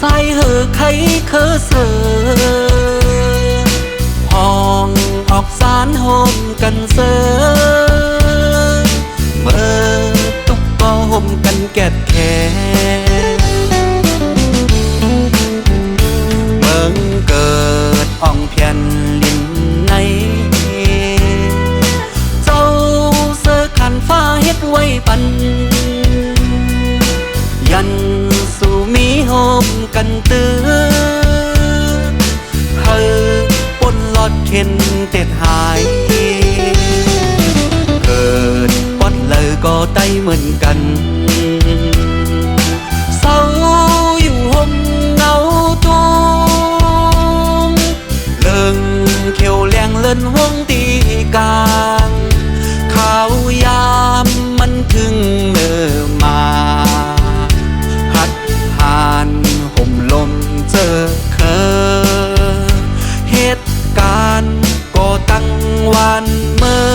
สายเหอไขเคอเสอห้องออกสารโฮมกันเสอเมื่อตุกก็ห่มกันแกดแค่เบิ่งเกิดอ่องเพียนลินในเจ้าเสือขันฟ้าเฮ็ดไว้ปันยันสู่มีโฮมกันตื้อเฮอปนลอดเข็นเต็ดหายเกิดปอนเลยก็ไตเหมือนกันเศร้าอยู่ห่มเงาตูมเลิงเขียวแรงเลินวงตีกลางข้าวยามมันถึงเมื่อมาหัดผ่านห่มลมเจอเคอเหตุการณ์ก็ตั้งวันเมื่อ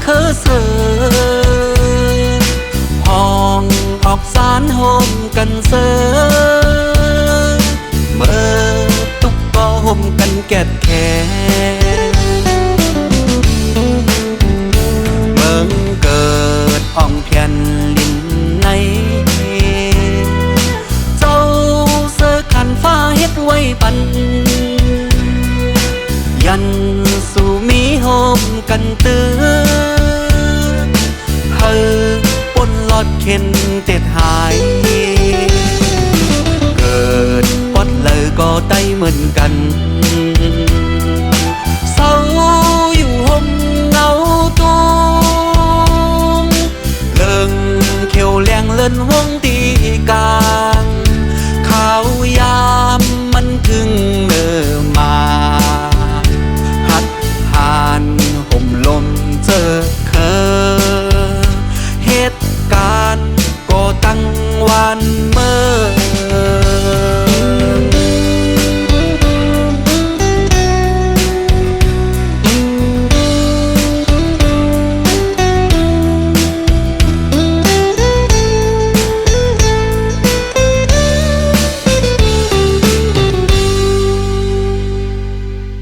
เคอเสอห้องออกสารโฮมกันเสอเมื่อตุกก็ห่มกันแกดแค่เบิ่งเกิดอ่องเพียนลินในเจ้าเสือขันฟ้าเฮ็ดไว้ปันยันสู่มีโฮมกันตื้อเฮอปนลอดเข็นเต็ด